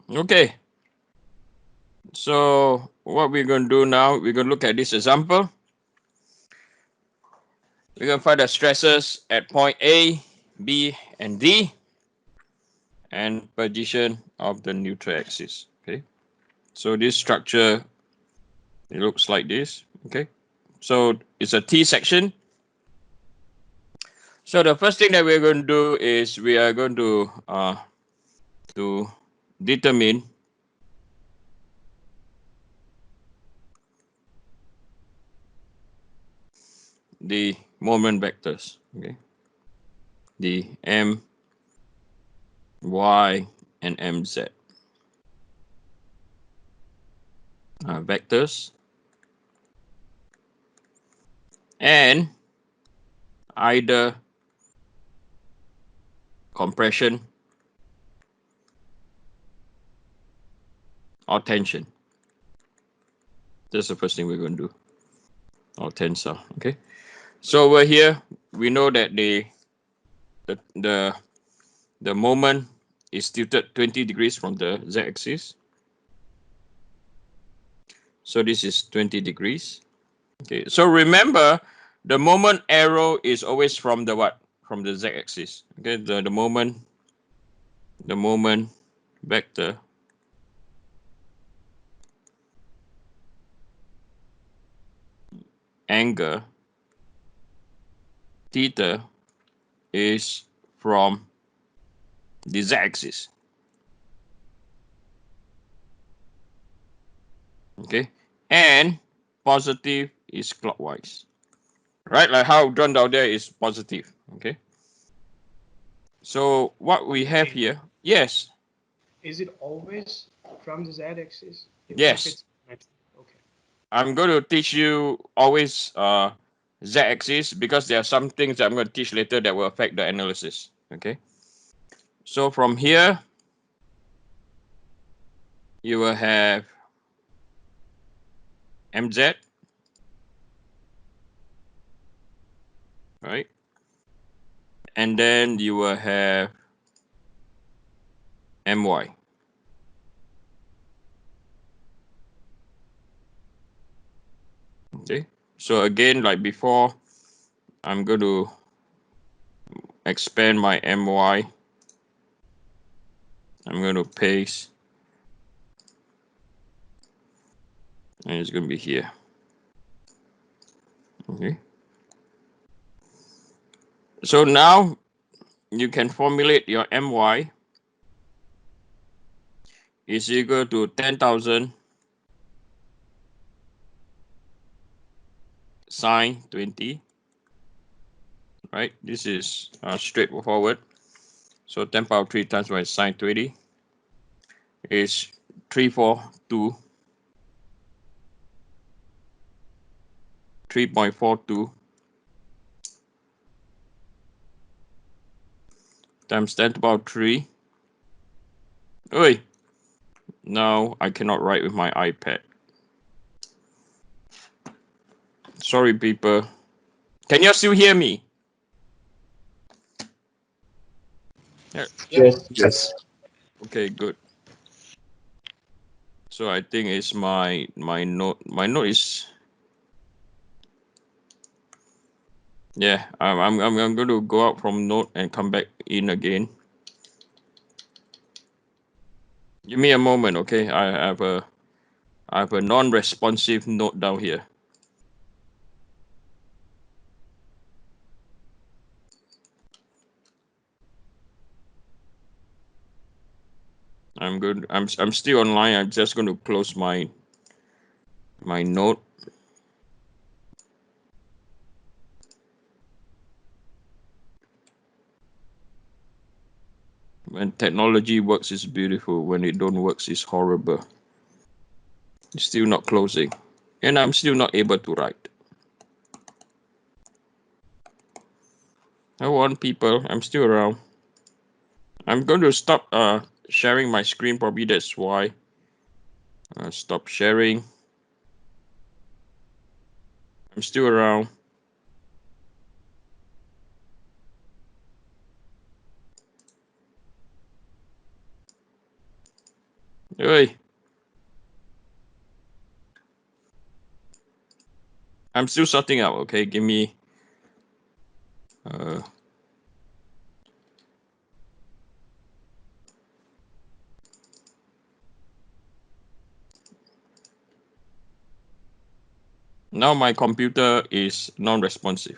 Okay, so what we're going to do now, we're going to look at this example. We're going to find the stresses at point A, B, and D, and position of the neutral axis. Okay, so this structure, it looks like this. Okay, so it's a T section. So the first thing that we're going to do is we are going to determine the moment vectors. Okay, the M, Y, and MZ vectors, and either compression or tension. That's the first thing we're going to do, or tensor. Okay, so over here we know that the moment is tilted 20 degrees from the z-axis. So this is 20 degrees. Okay, so remember the moment arrow is always from the what? From the z-axis. Okay, the moment vector angle theta is from the z-axis. Okay, and positive is clockwise, right? Like how drawn down there is positive. Okay, so what we have here, yes, Is it always from the z-axis? If yes, it's okay. I'm going to teach you always z-axis because there are some things that I'm going to teach later that will affect the analysis. Okay, so from here you will have mz, right? And then you will have my. Okay, so again, like before, I'm going to expand my my. I'm going to paste, and it's going to be here. Okay, so now you can formulate your my is equal to 10,000 sine 20, right? This is straightforward. So 10 power 3 times by sine 20 is 342, 3.42 times 10 to the power 3. Oi, now I cannot write with my iPad. Sorry, people. Can you still hear me? Yeah. Yes. Yes. Okay, good. So I think it's my note. My note is, yeah. I'm going to go out from note and come back in again. Give me a moment, okay? I have a non-responsive note down here. I'm good. I'm still online. I'm just going to close my note. When technology works, it's beautiful. When it don't work, it's horrible. It's still not closing, and I'm still not able to write. Hello, people. I'm still around. I'm going to stop sharing my screen. Probably that's why. Stop sharing. I'm still around. Hey, I'm still sorting out. Okay, give me. Now my computer is non-responsive.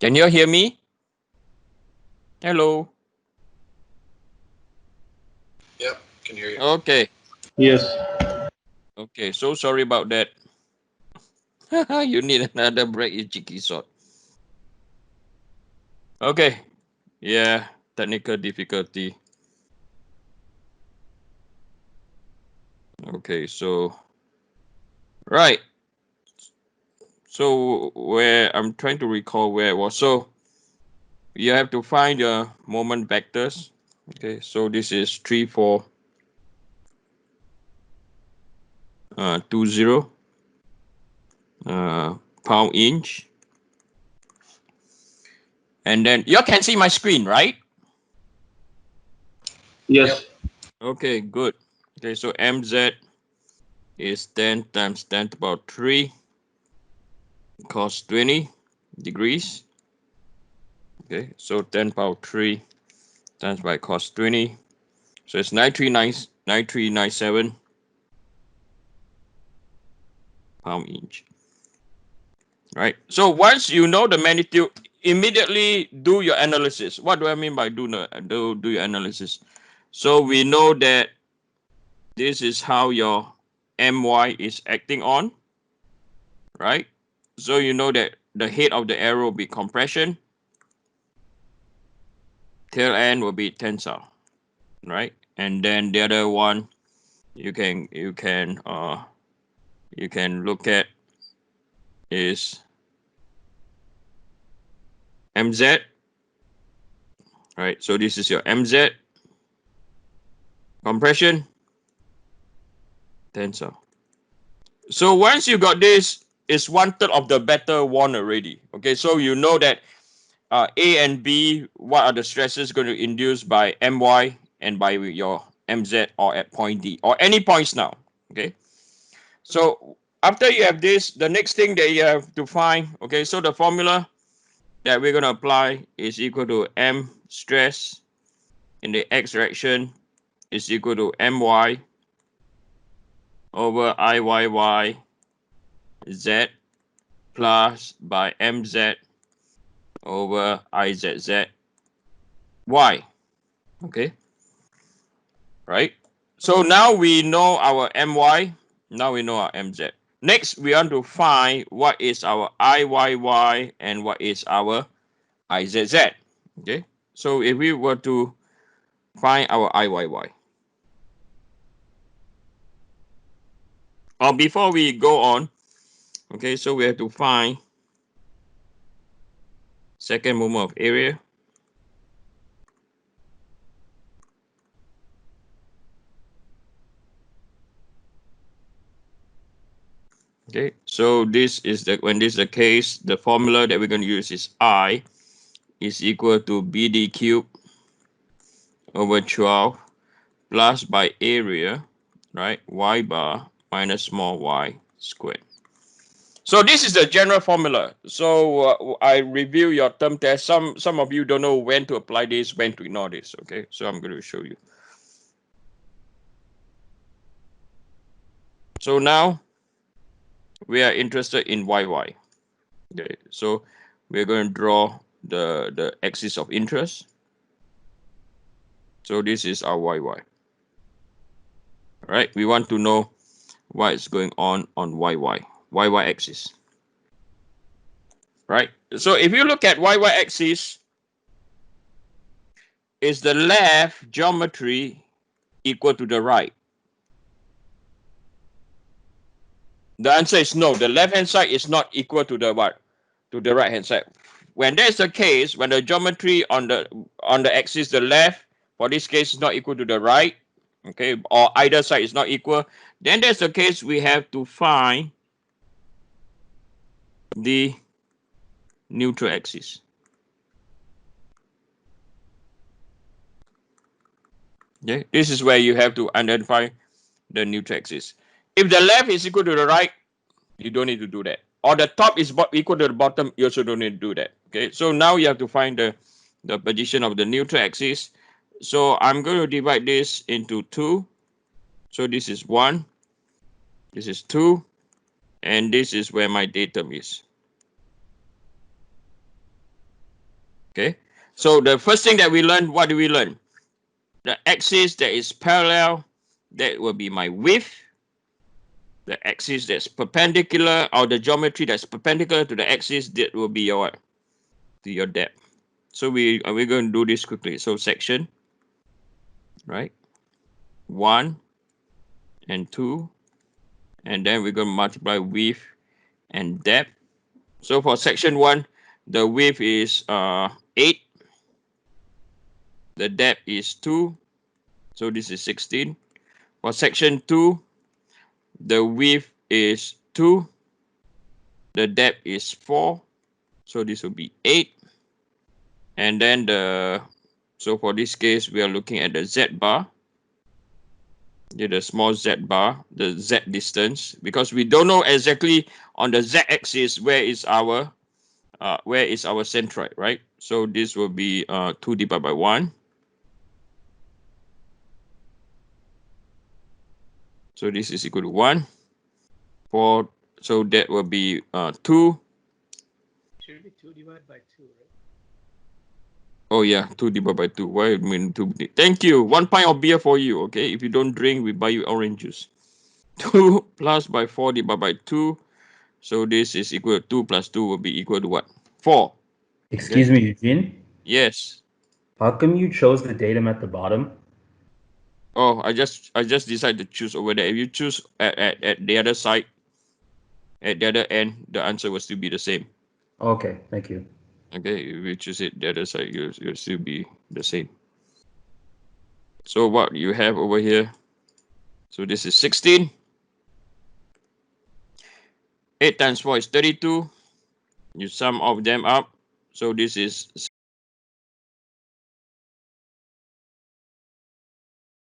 Can you hear me? Hello. Yep, can hear you. Okay. Yes. Okay. So sorry about that. You need another break, you cheeky sort. Okay. Yeah. Technical difficulty. Okay. So right. So where I'm trying to recall where it was. So you have to find your moment vectors. Okay. So this is 3, 4, 2, 0. Pound inch. And then you can see my screen, right? Yes. Yep. Okay, good. Okay, so mz is 10 times 10 to the power 3 cos 20 degrees. Okay, so 10 power 3 times by cos 20. So it's 9397 pound inch. Right. So once you know the magnitude, immediately do your analysis. What do I mean by do your analysis? So we know that this is how your my is acting on, right? So you know that the head of the arrow will be compression, tail end will be tensile, right? And then the other one you can look at is mz, right? So this is your mz compression, tensor. So once you got this, it's 1/3 of the better one already. Okay, so you know that A and B, what are the stresses going to induce by My and by your Mz or at point D or any points now. Okay, so after you have this, the next thing that you have to find, okay, so the formula that we're going to apply is equal to M stress in the X direction is equal to My over Iyy Z plus by Mz over Izz Y. Okay, right? So now we know our My, now we know our Mz. Next, we want to find what is our Iyy and what is our Izz. Okay, so if we were to find our Iyy, or before we go on, okay, so we have to find second moment of area. Okay, so this is the when this is the case, the formula that we're going to use is I is equal to BD cubed over 12 plus by area, right? Y bar minus small y squared. So this is the general formula. So I review your term test. Some of you don't know when to apply this, when to ignore this. Okay, so I'm going to show you. So now we are interested in YY. Okay, so we're going to draw the axis of interest. So this is our YY. All right, we want to know what is going on YY axis. Right, so if you look at YY axis, is the left geometry equal to the right? The answer is no. The left hand side is not equal to the what? To the right hand side. When that's the case, when the geometry on the axis, the left, for this case, is not equal to the right, okay, or either side is not equal, then that's the case we have to find the neutral axis. Okay, this is where you have to identify the neutral axis. If the left is equal to the right, you don't need to do that. Or the top is equal to the bottom, you also don't need to do that. Okay, so now you have to find the position of the neutral axis. So I'm going to divide this into two. So this is 1, this is 2, and this is where my datum is. Okay, so the first thing that we learned, what do we learn? The axis that is parallel, that will be my width. The axis that's perpendicular, or the geometry that's perpendicular to the axis, that will be your to your depth. So we're going to do this quickly. So section, right? 1 and 2, and then we're going to multiply width and depth. So for section 1, the width is 8, the depth is 2, so this is 16. For section 2, the width is 2, the depth is 4, so this will be 8. And then so for this case, we are looking at the Z bar. The small Z bar, the Z distance, because we don't know exactly on the Z axis where is our centroid, right? So this will be 2 divided by 1. So this is equal to 1. So that will be 2. Should be 2 divided by 2, right? Oh yeah, 2 divided by 2. Why I mean 2? Thank you. 1 pint of beer for you. Okay, if you don't drink, we buy you orange juice. 2 plus by 4 divided by 2. So this is equal to 2 plus 2 will be equal to what? 4. Excuse me, Eugene. Yes. How come you chose the datum at the bottom? Oh, I just decided to choose over there. If you choose at the other side, at the other end, the answer will still be the same. Okay, thank you. Okay, if you choose it the other side, you'll still be the same. So what you have over here, so this is 16. 8 times 4 is 32. You sum of them up. So this is